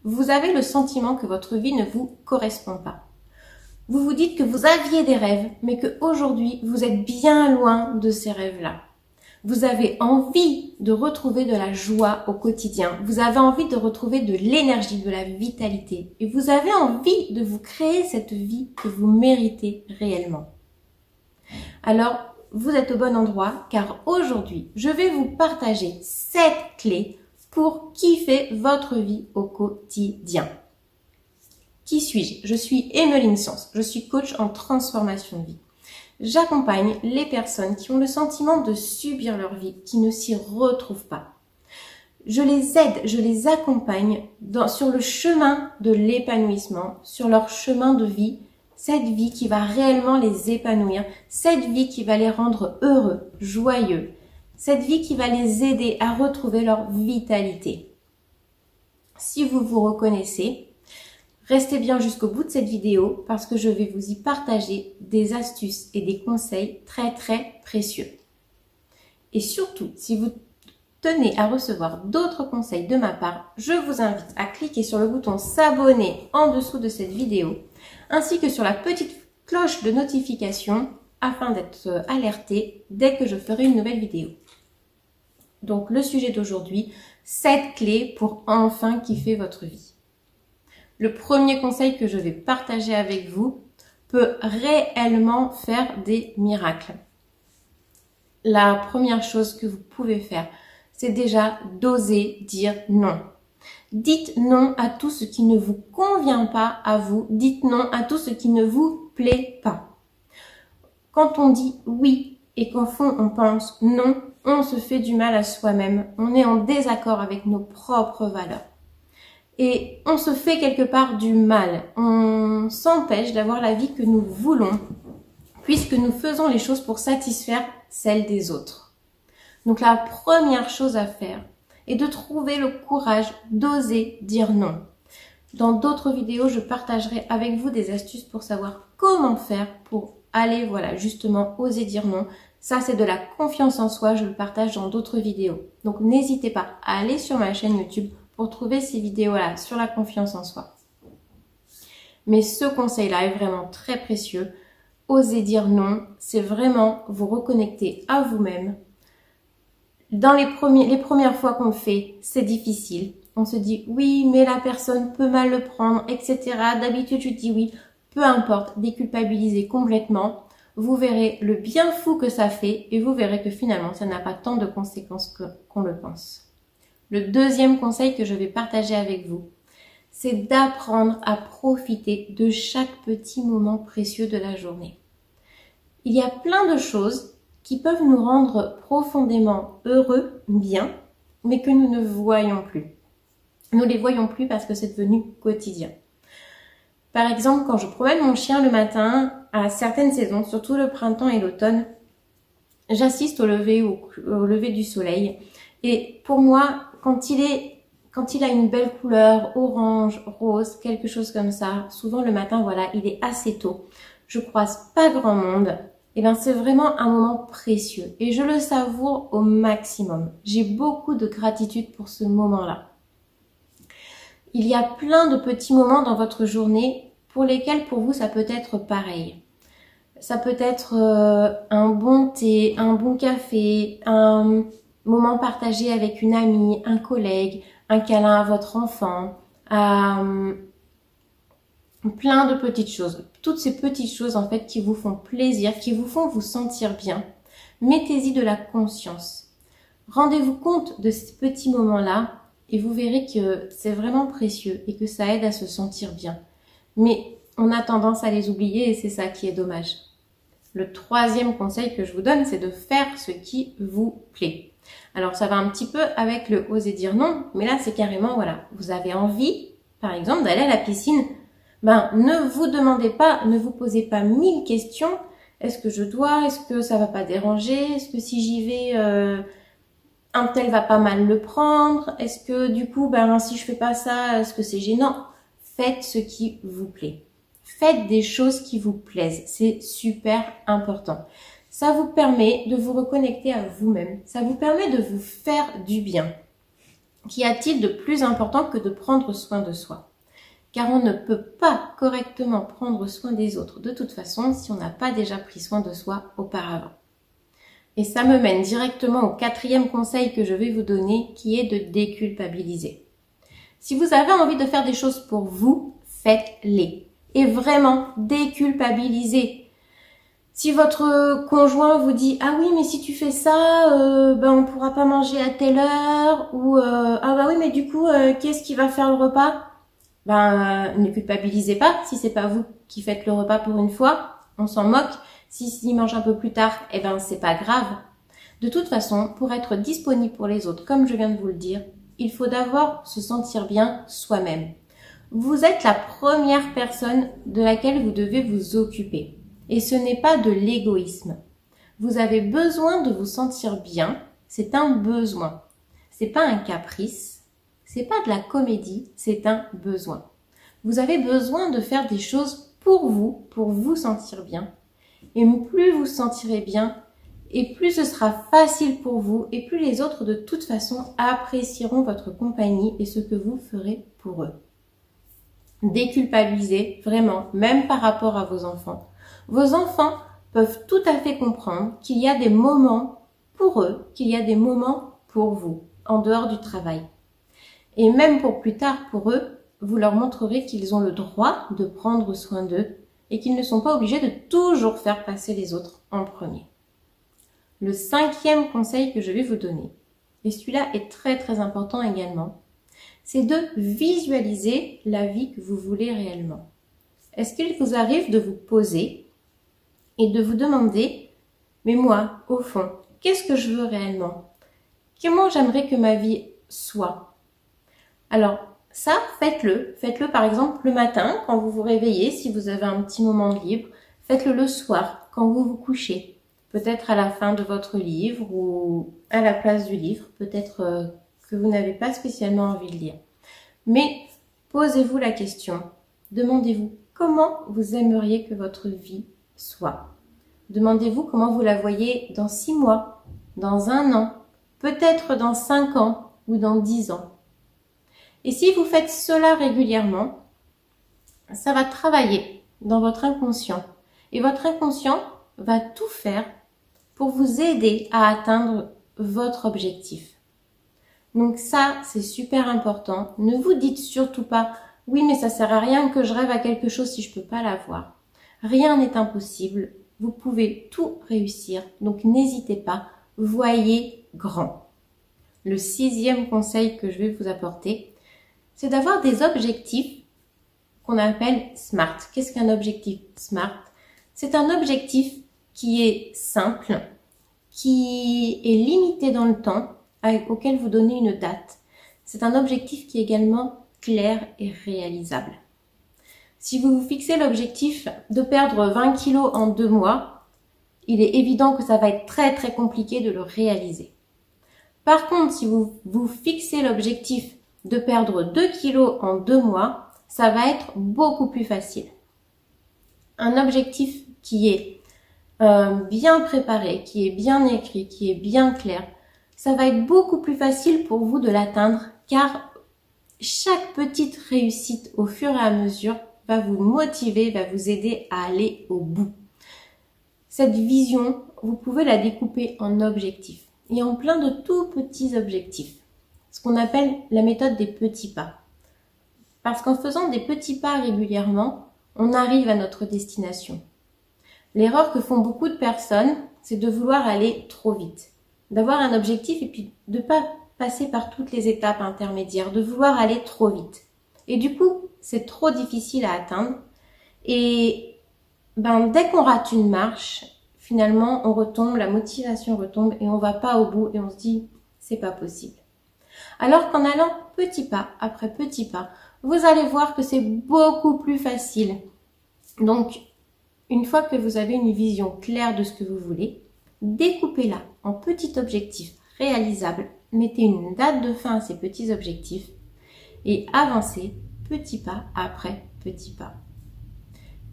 vous avez le sentiment que votre vie ne vous correspond pas. Vous vous dites que vous aviez des rêves, mais qu'aujourd'hui, vous êtes bien loin de ces rêves-là. Vous avez envie de retrouver de la joie au quotidien. Vous avez envie de retrouver de l'énergie, de la vitalité. Et vous avez envie de vous créer cette vie que vous méritez réellement. Alors, vous êtes au bon endroit car aujourd'hui, je vais vous partager 7 clés pour kiffer votre vie au quotidien. Qui suis-je? Je suis Emmeline Sens. Je suis coach en transformation de vie. J'accompagne les personnes qui ont le sentiment de subir leur vie, qui ne s'y retrouvent pas. Je les aide, je les accompagne sur le chemin de l'épanouissement, sur leur chemin de vie, cette vie qui va réellement les épanouir, cette vie qui va les rendre heureux, joyeux, cette vie qui va les aider à retrouver leur vitalité. Si vous vous reconnaissez, restez bien jusqu'au bout de cette vidéo parce que je vais vous y partager des astuces et des conseils très précieux. Et surtout, si vous tenez à recevoir d'autres conseils de ma part, je vous invite à cliquer sur le bouton s'abonner en dessous de cette vidéo, ainsi que sur la petite cloche de notification afin d'être alerté dès que je ferai une nouvelle vidéo. Donc le sujet d'aujourd'hui, 7 clés pour enfin kiffer votre vie. Le premier conseil que je vais partager avec vous peut réellement faire des miracles. La première chose que vous pouvez faire, c'est déjà d'oser dire non. Dites non à tout ce qui ne vous convient pas à vous. Dites non à tout ce qui ne vous plaît pas. Quand on dit oui et qu'au fond on pense non, on se fait du mal à soi-même. On est en désaccord avec nos propres valeurs. Et on se fait quelque part du mal. On s'empêche d'avoir la vie que nous voulons puisque nous faisons les choses pour satisfaire celles des autres. Donc la première chose à faire est de trouver le courage d'oser dire non. Dans d'autres vidéos, je partagerai avec vous des astuces pour savoir comment faire pour aller, voilà, justement, oser dire non. Ça, c'est de la confiance en soi, je le partage dans d'autres vidéos. Donc n'hésitez pas à aller sur ma chaîne YouTube pour trouver ces vidéos-là sur la confiance en soi. Mais ce conseil-là est vraiment très précieux. Oser dire non, c'est vraiment vous reconnecter à vous-même. Dans les premières fois qu'on le fait, c'est difficile. On se dit oui, mais la personne peut mal le prendre, etc. D'habitude, je dis oui, peu importe, déculpabilisez complètement. Vous verrez le bien fou que ça fait et vous verrez que finalement, ça n'a pas tant de conséquences qu'on le pense. Le deuxième conseil que je vais partager avec vous, c'est d'apprendre à profiter de chaque petit moment précieux de la journée. Il y a plein de choses qui peuvent nous rendre profondément heureux, bien, mais que nous ne voyons plus. Nous les voyons plus parce que c'est devenu quotidien. Par exemple, quand je promène mon chien le matin, à certaines saisons, surtout le printemps et l'automne, j'assiste au lever du soleil. Et pour moi, quand il a une belle couleur, orange, rose, quelque chose comme ça, souvent le matin, voilà, il est assez tôt. Je croise pas grand monde. Et bien c'est vraiment un moment précieux et je le savoure au maximum. J'ai beaucoup de gratitude pour ce moment-là. Il y a plein de petits moments dans votre journée pour lesquels pour vous ça peut être pareil. Ça peut être un bon thé, un bon café, un moment partagé avec une amie, un collègue, un câlin à votre enfant, plein de petites choses. Toutes ces petites choses en fait qui vous font plaisir, qui vous font vous sentir bien. Mettez-y de la conscience. Rendez-vous compte de ces petits moments-là et vous verrez que c'est vraiment précieux et que ça aide à se sentir bien. Mais on a tendance à les oublier et c'est ça qui est dommage. Le troisième conseil que je vous donne, c'est de faire ce qui vous plaît. Alors ça va un petit peu avec le oser dire non, mais là c'est carrément, voilà, vous avez envie, par exemple, d'aller à la piscine. Ben, ne vous demandez pas, ne vous posez pas 1000 questions. Est-ce que je dois? Est-ce que ça va pas déranger? Est-ce que si j'y vais, un tel va pas mal le prendre? Est-ce que du coup, ben, si je fais pas ça, est-ce que c'est gênant? Faites ce qui vous plaît. Faites des choses qui vous plaisent. C'est super important. Ça vous permet de vous reconnecter à vous-même. Ça vous permet de vous faire du bien. Qu'y a-t-il de plus important que de prendre soin de soi? Car on ne peut pas correctement prendre soin des autres de toute façon si on n'a pas déjà pris soin de soi auparavant. Et ça me mène directement au 4e conseil que je vais vous donner, qui est de déculpabiliser. Si vous avez envie de faire des choses pour vous, faites-les. Et vraiment, déculpabilisez. Si votre conjoint vous dit « Ah oui, mais si tu fais ça, on ne pourra pas manger à telle heure » ou « Ah bah oui, mais du coup, qu'est-ce qui va faire le repas ?» Ne culpabilisez pas si c'est pas vous qui faites le repas pour une fois. On s'en moque. S'il mange un peu plus tard, c'est pas grave. De toute façon, pour être disponible pour les autres, comme je viens de vous le dire, il faut d'abord se sentir bien soi-même. Vous êtes la première personne de laquelle vous devez vous occuper. Et ce n'est pas de l'égoïsme. Vous avez besoin de vous sentir bien, c'est un besoin. C'est pas un caprice, c'est pas de la comédie, c'est un besoin. Vous avez besoin de faire des choses pour vous sentir bien. Et plus vous vous sentirez bien, et plus ce sera facile pour vous, et plus les autres de toute façon apprécieront votre compagnie et ce que vous ferez pour eux. Déculpabilisez, vraiment, même par rapport à vos enfants. Vos enfants peuvent tout à fait comprendre qu'il y a des moments pour eux, qu'il y a des moments pour vous, en dehors du travail. Et même pour plus tard, pour eux, vous leur montrerez qu'ils ont le droit de prendre soin d'eux et qu'ils ne sont pas obligés de toujours faire passer les autres en premier. Le 5e conseil que je vais vous donner, et celui-là est très très important également, c'est de visualiser la vie que vous voulez réellement. Est-ce qu'il vous arrive de vous poser et de vous demander « Mais moi, au fond, qu'est-ce que je veux réellement? Comment j'aimerais que ma vie soit ?» Alors, ça, faites-le. Faites-le par exemple le matin quand vous vous réveillez, si vous avez un petit moment de libre. Faites-le le soir quand vous vous couchez. Peut-être à la fin de votre livre ou à la place du livre. Peut-être que vous n'avez pas spécialement envie de lire. Mais posez-vous la question. Demandez-vous comment vous aimeriez que votre vie soit. Demandez-vous comment vous la voyez dans 6 mois, dans 1 an, peut-être dans 5 ans ou dans 10 ans. Et si vous faites cela régulièrement, ça va travailler dans votre inconscient. Et votre inconscient va tout faire pour vous aider à atteindre votre objectif. Donc ça, c'est super important. Ne vous dites surtout pas « Oui, mais ça sert à rien que je rêve à quelque chose si je peux pas l'avoir. » Rien n'est impossible. Vous pouvez tout réussir. Donc n'hésitez pas. Voyez grand. Le 6e conseil que je vais vous apporter, c'est d'avoir des objectifs qu'on appelle SMART. Qu'est-ce qu'un objectif SMART? C'est un objectif qui est simple, qui est limité dans le temps, auquel vous donnez une date. C'est un objectif qui est également clair et réalisable. Si vous vous fixez l'objectif de perdre 20 kilos en 2 mois, il est évident que ça va être très très compliqué de le réaliser. Par contre, si vous vous fixez l'objectif de perdre 2 kilos en 2 mois, ça va être beaucoup plus facile. Un objectif qui est bien préparé, qui est bien écrit, qui est bien clair, ça va être beaucoup plus facile pour vous de l'atteindre car chaque petite réussite au fur et à mesure va vous motiver, va vous aider à aller au bout. Cette vision, vous pouvez la découper en objectifs et en plein de tout petits objectifs. Ce qu'on appelle la méthode des petits pas. Parce qu'en faisant des petits pas régulièrement, on arrive à notre destination. L'erreur que font beaucoup de personnes, c'est de vouloir aller trop vite. D'avoir un objectif et puis de ne pas passer par toutes les étapes intermédiaires, de vouloir aller trop vite. Et du coup, c'est trop difficile à atteindre. Et dès qu'on rate une marche, finalement, on retombe, la motivation retombe et on va pas au bout et on se dit, c'est pas possible. Alors qu'en allant petit pas après petit pas, vous allez voir que c'est beaucoup plus facile. Donc, une fois que vous avez une vision claire de ce que vous voulez, découpez-la en petits objectifs réalisables, mettez une date de fin à ces petits objectifs et avancez petit pas après petit pas.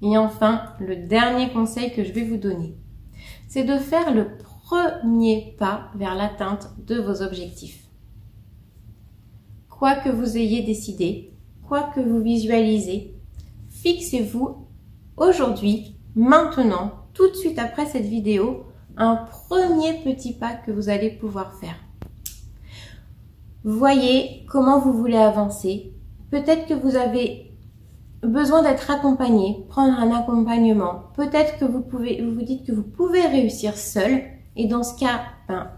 Et enfin, le dernier conseil que je vais vous donner, c'est de faire le premier pas vers l'atteinte de vos objectifs. quoi que vous ayez décidé, quoi que vous visualisez, fixez-vous aujourd'hui, maintenant, tout de suite après cette vidéo, un premier petit pas que vous allez pouvoir faire. Voyez comment vous voulez avancer. Peut-être que vous avez besoin d'être accompagné, prendre un accompagnement. Peut-être que vous vous dites que vous pouvez réussir seul. Et dans ce cas,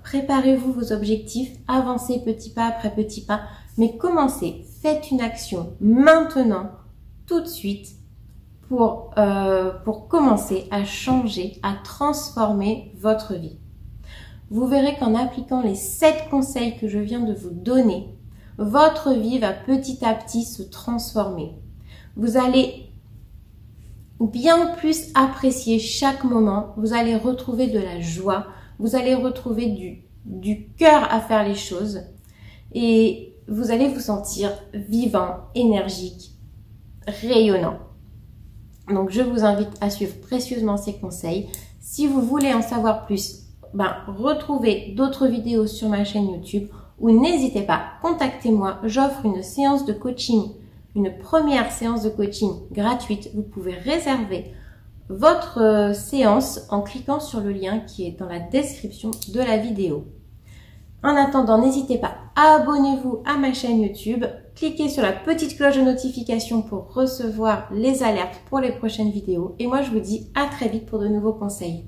préparez-vous vos objectifs, avancez petit pas après petit pas. Mais commencez, faites une action maintenant, tout de suite, pour commencer à changer, à transformer votre vie. Vous verrez qu'en appliquant les 7 conseils que je viens de vous donner, votre vie va petit à petit se transformer. Vous allez bien plus apprécier chaque moment, vous allez retrouver de la joie, vous allez retrouver du cœur à faire les choses et vous allez vous sentir vivant, énergique, rayonnant. Donc je vous invite à suivre précieusement ces conseils. Si vous voulez en savoir plus, retrouvez d'autres vidéos sur ma chaîne YouTube ou n'hésitez pas, contactez-moi, j'offre une séance de coaching, une première séance de coaching gratuite. Vous pouvez réserver votre séance en cliquant sur le lien qui est dans la description de la vidéo. En attendant, n'hésitez pas, abonnez-vous à ma chaîne YouTube, cliquez sur la petite cloche de notification pour recevoir les alertes pour les prochaines vidéos et moi je vous dis à très vite pour de nouveaux conseils.